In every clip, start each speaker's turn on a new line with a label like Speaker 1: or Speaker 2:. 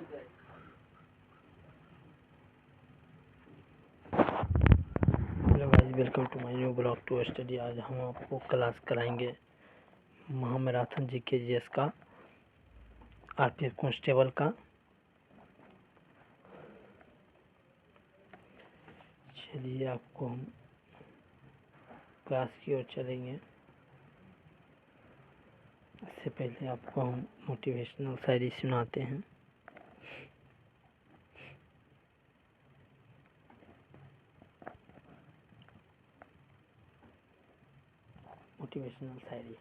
Speaker 1: Hello guys, welcome to my new blog to study. आज हम आपको क्लास कराएंगे महामैराथन जीके जीएस का, आरपीएफ कांस्टेबल का। चलिए आपको हम क्लास की ओर चलेंगे। इससे पहले आपको हम मोटिवेशनल शायरी सुनाते हैं। मोटिवेशनल शायरी।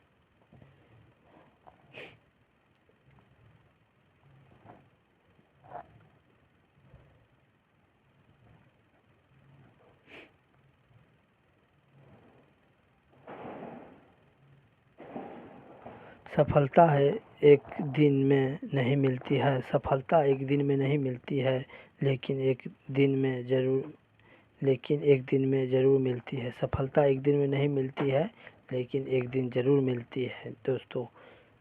Speaker 1: सफलता है एक दिन में नहीं मिलती है, सफलता एक दिन में नहीं मिलती है, लेकिन एक दिन में ज़रूर मिलती है। सफलता एक दिन में नहीं मिलती है, लेकिन एक दिन ज़रूर मिलती है दोस्तों।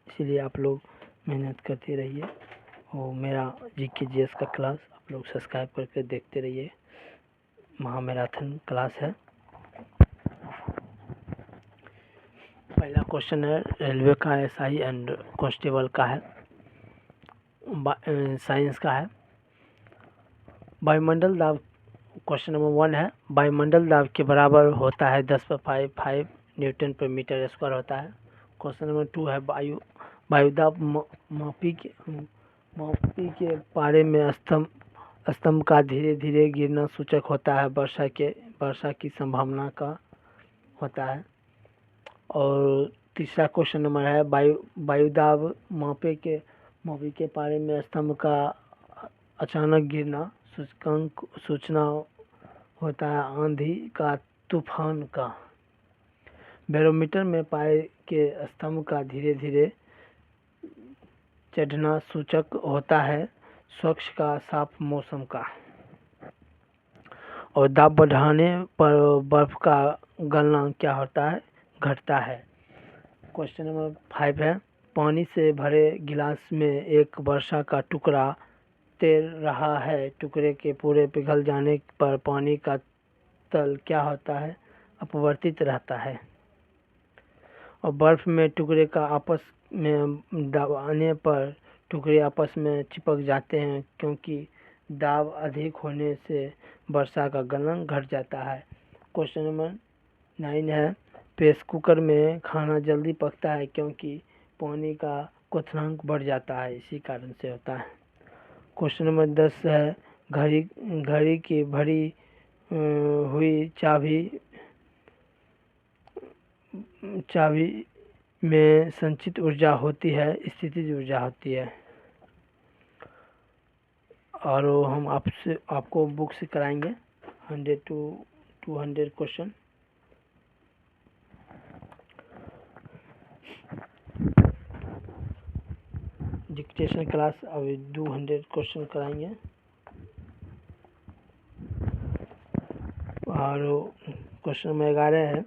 Speaker 1: इसीलिए आप लोग मेहनत करते रहिए और मेरा जीके जीएस का क्लास आप लोग सब्सक्राइब करके देखते रहिए। महामैराथन क्लास है। पहला क्वेश्चन है रेलवे का, एसआई एंड कांस्टेबल का है, साइंस का है। वायुमंडल दाब, क्वेश्चन नंबर 1 है, वायुमंडल दाब के बराबर होता है 10/5 न्यूटन पर मीटर स्क्वायर होता है। क्वेश्चन नंबर 2 है, वायुदाब मापी के पारे में स्तंभ का धीरे धीरे गिरना सूचक होता है, वर्षा की संभावना का होता है। और तीसरा क्वेश्चन नंबर है, वायुदाब मापी के पारे में स्तंभ का अचानक गिरना सूचना होता है आंधी का, तूफान का। बैरोमीटर में पाए के स्तंभ का धीरे धीरे चढ़ना सूचक होता है स्वच्छ का, साफ मौसम का। और दाब बढ़ाने पर बर्फ का गलना क्या होता है, घटता है। क्वेश्चन नंबर 5 है, पानी से भरे गिलास में एक वर्षा का टुकड़ा तैर रहा है, टुकड़े के पूरे पिघल जाने पर पानी का तल क्या होता है, अपवर्तित रहता है। और बर्फ में टुकड़े का आपस में दबाने पर टुकड़े आपस में चिपक जाते हैं, क्योंकि दाब अधिक होने से वर्षा का गलन घट जाता है। क्वेश्चन नंबर 9 है, प्रेस कुकर में खाना जल्दी पकता है क्योंकि पानी का क्वथनांक बढ़ जाता है, इसी कारण से होता है। क्वेश्चन नंबर 10 है, घड़ी की भरी हुई चाबी में संचित ऊर्जा होती है, स्थितिज ऊर्जा होती है। और हम आपको बुक से कराएंगे 100 to 200 क्वेश्चन। डिक्टेशन क्लास अभी 200 क्वेश्चन कराएंगे। और क्वेश्चन नंबर 11 है,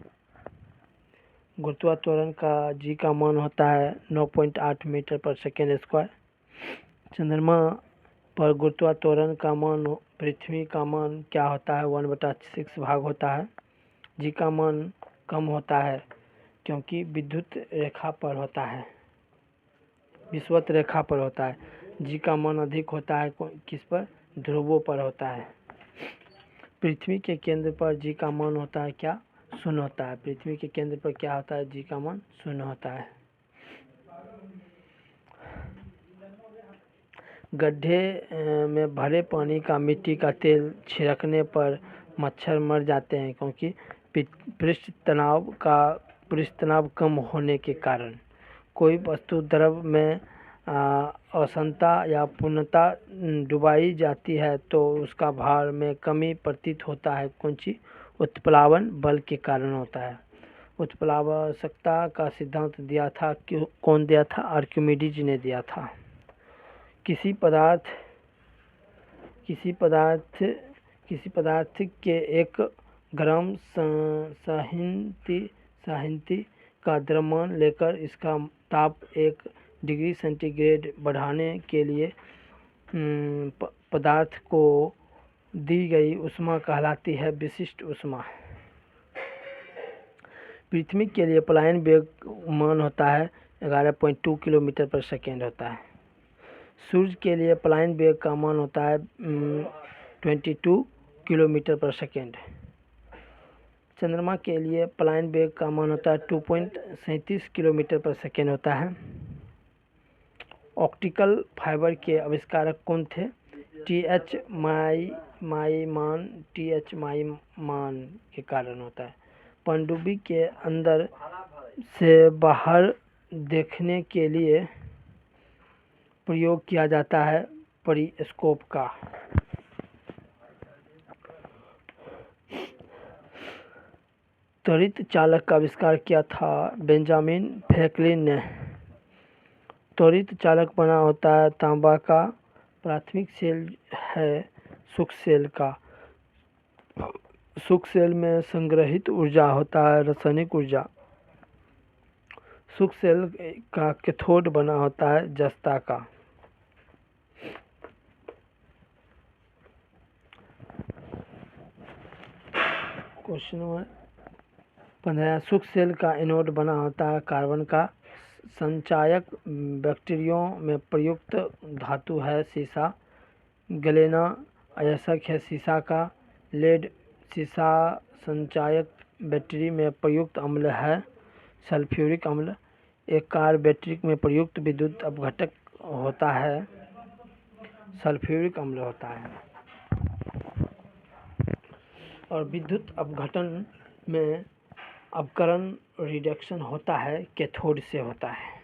Speaker 1: गुरुत्वाकर्षण का जी का मान होता है 9.8 मीटर पर सेकेंड स्क्वायर। चंद्रमा पर गुरुत्वाकर्षण का मान पृथ्वी का मान क्या होता है, 1/6 भाग होता है। जी का मान कम होता है क्योंकि विद्युत रेखा पर होता है, विषुवत रेखा पर होता है। जी का मान अधिक होता है किस पर, ध्रुवों पर होता है। पृथ्वी के केंद्र पर जी का मान होता है क्या, 0 होता है। पृथ्वी के केंद्र पर क्या होता है, जी का मान 0 होता है। गड्ढे में भरे पानी का मिट्टी का तेल छिड़कने पर मच्छर मर जाते हैं, क्योंकि पृष्ठ तनाव कम होने के कारण। कोई वस्तु द्रव में अशुद्धता या पूर्णतः डुबाई जाती है तो उसका भार में कमी प्रतीत होता है, कौन-सी, उत्प्लावन बल के कारण होता है। उत्प्लावकता का सिद्धांत दिया था, कौन दिया था, आर्किमिडीज ने दिया था। किसी पदार्थ के 1 ग्राम साहित्य का द्रव्यमान लेकर इसका ताप 1 डिग्री सेंटीग्रेड बढ़ाने के लिए पदार्थ को दी गई ऊष्मा कहलाती है विशिष्ट ऊष्मा। पृथ्वी के लिए पलायन वेग मान होता है 11.2 किलोमीटर पर सेकेंड होता है। सूर्य के लिए पलायन वेग का मान होता है 22 किलोमीटर पर सेकेंड। चंद्रमा के लिए पलायन वेग का मान होता है 2.37 किलोमीटर पर सेकेंड होता है। ऑप्टिकल फाइबर के आविष्कारक कौन थे? टी.एच. माईमान के कारण होता है। पनडुब्बी के अंदर से बाहर देखने के लिए प्रयोग किया जाता है पेरिस्कोप का। त्वरित चालक का आविष्कार किया था बेंजामिन फ्रैंकलिन ने। त्वरित चालक बना होता है तांबा का। प्राथमिक सेल है शुष्क सेल का। शुष्क सेल में संग्रहित ऊर्जा होता है रासायनिक ऊर्जा। शुष्क सेल का कैथोड बना होता है जस्ता का। Question number 15। शुष्क सेल का एनोड बना होता है कार्बन का। संचायक बैक्टीरियों में प्रयुक्त धातु है सीसा। गलेना अयस्क है सीसा का। लेड सीसा संचायक बैटरी में प्रयुक्त अम्ल है सल्फ्यूरिक अम्ल। एक कार बैटरी में प्रयुक्त विद्युत अपघटक होता है सल्फ्यूरिक अम्ल होता है। और विद्युत अपघटन में अपकरण रिडक्शन होता है कैथोड से होता है।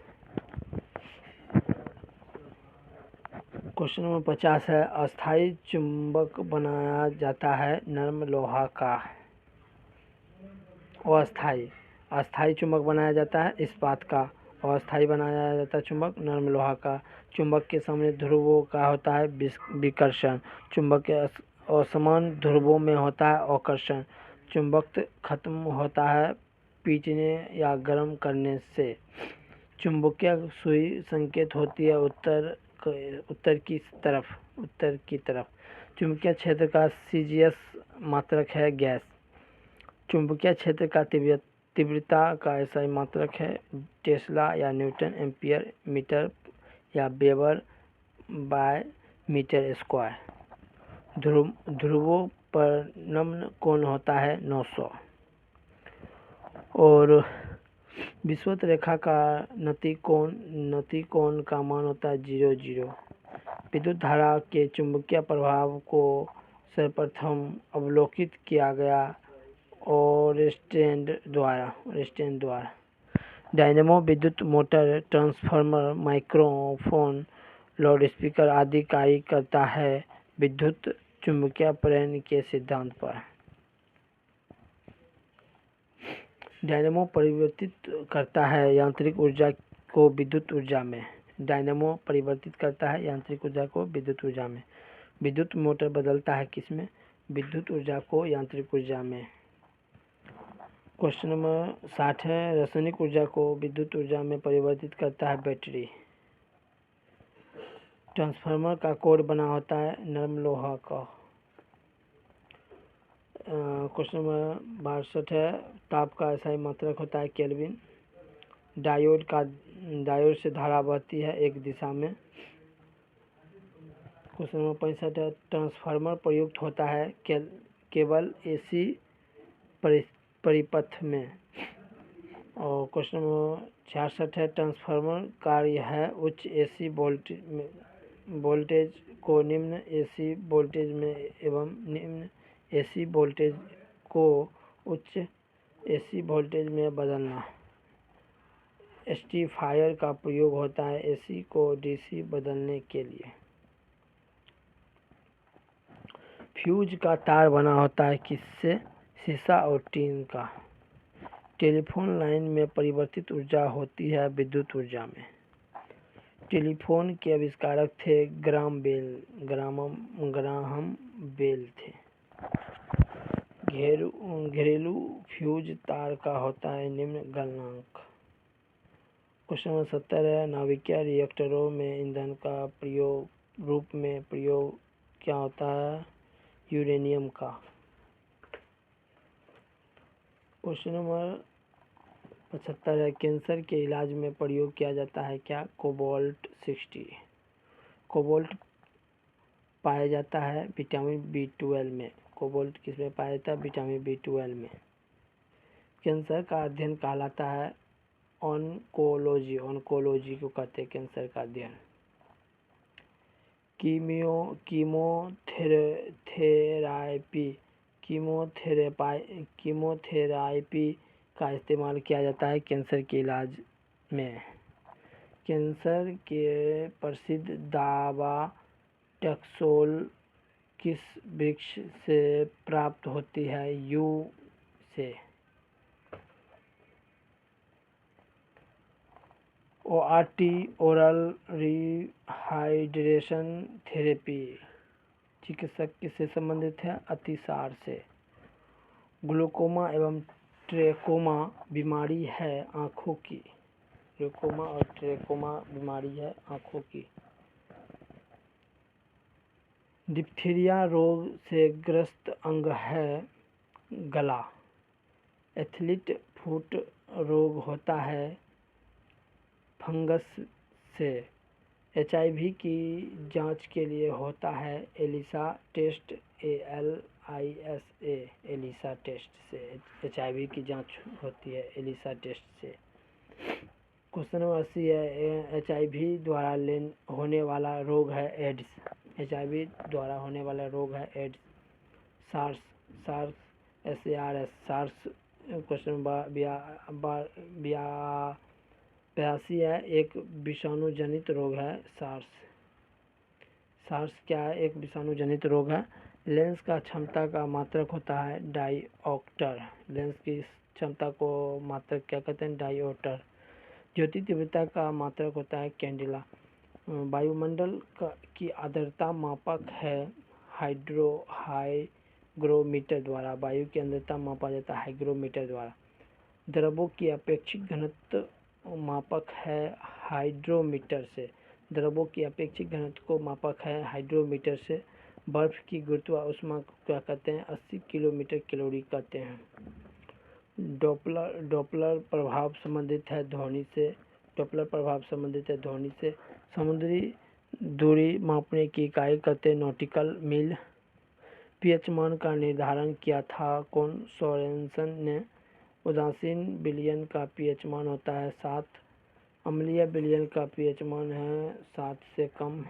Speaker 1: क्वेश्चन नंबर 50 है। अस्थायी चुंबक बनाया जाता है नरम लोहा का। अस्थायी चुंबक बनाया जाता है इस्पात का। अस्थायी बनाया जाता है चुंबक नरम लोहा का। चुंबक के सामने ध्रुवों का होता है विकर्षण। चुंबक के असमान ध्रुवों में होता है आकर्षण। चुंबक खत्म होता है पीटने या गर्म करने से। चुंबकीय सुई संकेत होती है उत्तर की तरफ। चुंबकीय क्षेत्र का सीजीएस मात्रक है गैस। चुंबकीय क्षेत्र का तीव्रता का एसआई मात्रक है टेस्ला या न्यूटन एम्पियर मीटर या वेबर बाय मीटर स्क्वायर। ध्रुवों पर नमन कोण होता है 900। और विषुवत रेखा का नति कोण का मान होता है 0,0। विद्युत धारा के चुंबकीय प्रभाव को सर्वप्रथम अवलोकित किया गया ओरेस्टेन द्वारा। डायनेमो विद्युत मोटर ट्रांसफार्मर माइक्रोफोन लाउडस्पीकर आदि कार्य करता है विद्युत चुंबकीय प्रेरण के सिद्धांत पर। डायनेमो परिवर्तित करता है यांत्रिक ऊर्जा को विद्युत ऊर्जा में। डायनेमो परिवर्तित करता है यांत्रिक ऊर्जा को विद्युत ऊर्जा में। विद्युत मोटर बदलता है किसमें? विद्युत ऊर्जा को यांत्रिक ऊर्जा में। क्वेश्चन नंबर 60 है। रासायनिक ऊर्जा को विद्युत ऊर्जा में परिवर्तित करता है बैटरी। ट्रांसफार्मर का कोर बना होता है नरम लोहा का। क्वेश्चन नंबर 62 है। ताप का एसआई मात्रक होता है केल्विन। डायोड से धारा बहती है एक दिशा में। क्वेश्चन नंबर 65 है। ट्रांसफार्मर प्रयुक्त होता है केवल एसी परिपथ में। और क्वेश्चन नंबर 66 है। ट्रांसफार्मर कार्य है उच्च एसी वोल्टेज को निम्न एसी वोल्टेज में एवं निम्न एसी वोल्टेज को उच्च एसी वोल्टेज में बदलना। रेक्टिफायर का प्रयोग होता है एसी को डीसी बदलने के लिए। फ्यूज का तार बना होता है किससे? सीसा और टीन का। टेलीफोन लाइन में परिवर्तित ऊर्जा होती है विद्युत ऊर्जा में। टेलीफोन के आविष्कारक थे ग्राहम बेल थे। घरेलू फ्यूज तार का होता है निम्न गलनांक। क्वेश्चन नंबर 70 है। नाभिकीय रिएक्टरों में ईंधन का प्रयोग रूप में प्रयोग क्या होता है? यूरेनियम का। क्वेश्चन नंबर 75 है, कैंसर के इलाज में प्रयोग किया जाता है क्या? कोबाल्ट 60। कोबाल्ट पाया जाता है विटामिन B12 में। कोबाल्ट किसमें पाया जाता है? विटामिन B12 में। कैंसर का अध्ययन कहलाता है ऑन्कोलॉजी। ऑन्कोलॉजी को कहते हैं कैंसर का अध्ययन। कीमोथेरापी का इस्तेमाल किया जाता है कैंसर के इलाज में। कैंसर के प्रसिद्ध दवा टैक्सोल किस वृक्ष से प्राप्त होती है? यू से। ORT ओरल रिहाइड्रेशन थेरेपी चिकित्सक किससे संबंधित है? अतिसार से। ग्लूकोमा एवं ट्रेकोमा बीमारी है आँखों की। ग्लूकोमा और ट्रेकोमा बीमारी है आँखों की। डिप्थीरिया रोग से ग्रस्त अंग है गला। एथलीट फुट रोग होता है फंगस से। HIV की जांच के लिए होता है ELISA test. ALISA ELISA test से HIV की जांच होती है एलिसा टेस्ट से। क्वेश्चन नंबर 80 है, HIV द्वारा होने वाला रोग है एड्स। HIV द्वारा होने वाला रोग है AIDS. SARS SARS SARS. Question number 82 है, एक विषाणु जनित रोग है सार्स। सार्स क्या है? एक विषाणु जनित रोग है। लेंस का क्षमता का मात्रक होता है डायऑप्टर। लेंस की क्षमता को मात्रक क्या कहते हैं? डायऑप्टर। ज्योति तीव्रता का मात्रक होता है कैंडेला। वायुमंडल की आर्द्रता मापक है हाइग्रोमीटर द्वारा। वायु की आर्द्रता मापा जाता है हाइग्रोमीटर द्वारा। द्रवों की अपेक्षित घनत्व मापक है हाइड्रोमीटर से। द्रवों की अपेक्षित घनत्व को मापक है हाइड्रोमीटर से। बर्फ की गुरुत्वाकर्षण को क्या कहते हैं? 80 किलोमीटर कैलोरी कहते हैं। डॉपलर प्रभाव संबंधित है ध्वनि से। डॉपलर प्रभाव संबंधित है ध्वनि से। समुद्री दूरी मापने की इकाई कहते हैं नॉटिकल मील। pH मान का निर्धारण किया था कौन? सोरेनसन ने। उदासीन विलयन का pH मान होता है 7। अम्लीय विलयन का pH मान है 7 से कम।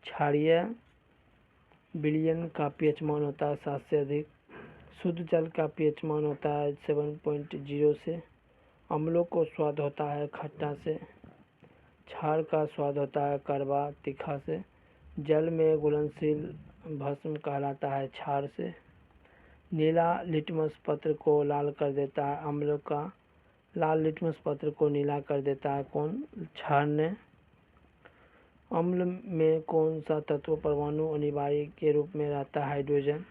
Speaker 1: क्षारीय विलयन का pH मान होता है 7 से अधिक। शुद्ध जल का pH मान होता है 7.0 से। अम्लों को स्वाद होता है खट्टा से। क्षार का स्वाद होता है कड़वा तीखा से। जल में घुलनशील भस्म कहलाता है क्षार से। नीला लिटमस पत्र को लाल कर देता है अम्ल का। लाल लिटमस पत्र को नीला कर देता है कौन? क्षार ने। अम्ल में कौन सा तत्व परमाणु अनिवार्य के रूप में रहता है? हाइड्रोजन।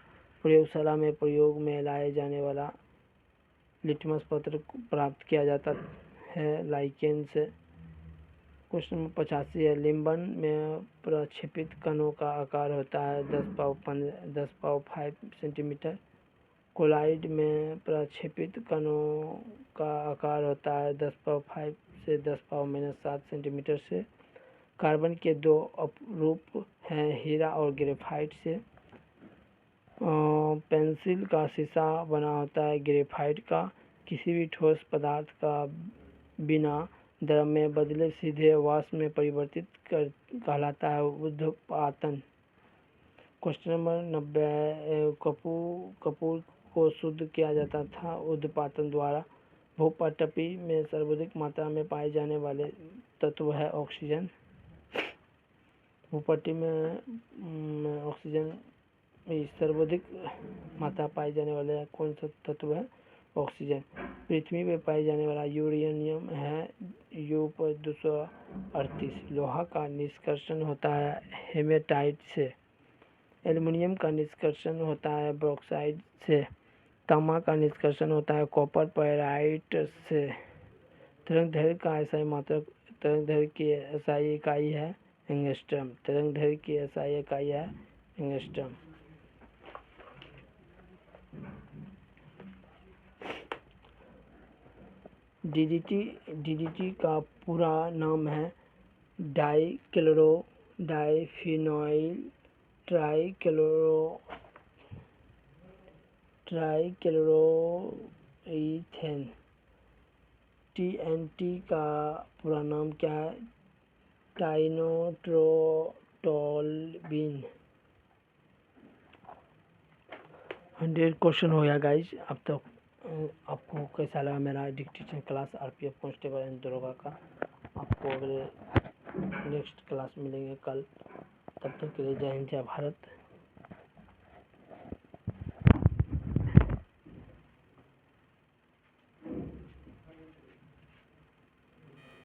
Speaker 1: प्रयोगशाला में प्रयोग में लाए जाने वाला लिटमस पत्र प्राप्त किया जाता है लाइकेन से। क्वेश्चन नंबर 85 है, लिम्बन में प्रक्षेपित कणों का आकार होता है 10⁵ सेंटीमीटर। कोलाइड में प्रक्षेपित कणों का आकार होता है 10⁵ से 10⁻⁷ सेंटीमीटर से। कार्बन के दो अपरूप हैं हीरा और ग्रेफाइट से। पेंसिल का शीशा बना होता है ग्रेफाइट का। किसी भी ठोस पदार्थ का बिना द्रव में बदले सीधे वाष्प में परिवर्तित कहलाता है उद्पातन। क्वेश्चन नंबर 90, कपूर को शुद्ध किया जाता था उद्पातन द्वारा। भूपटपी में सर्वाधिक मात्रा में पाए जाने वाले तत्व है ऑक्सीजन। भूपट्टी में ऑक्सीजन सर्वाधिक मात्रा पाई जाने वाले कौन सा तत्व है? ऑक्सीजन। पृथ्वी में पाए जाने वाला यूरेनियम है U238। लोहा का निष्कर्षण होता है हेमेटाइट से। एल्युमिनियम का निष्कर्षण होता है बॉक्साइट से। तांबा का निष्कर्षण होता है कॉपर पैराइट से। तरंग दैर्घ्य का SI मात्रक तरंग दैर्घ्य की SI इकाई है एंगस्ट्रम। तरंगदैर्घ्य की SI इकाई है एंगस्ट्रम। DDT का पूरा नाम है डाइक्लोरोडाइफिनॉइल ट्राइक्लोरोइथेन। TNT का पूरा नाम क्या है? टाइनोट्रोटोलबीन। 100 क्वेश्चन हो गया गाइज अब तक। आपको कैसा लगा मेरा dictation class RPF constable and दरोगा का? आपको अगले नेक्स्ट क्लास मिलेंगे कल। तब तक के लिए जय हिंद जय भारत।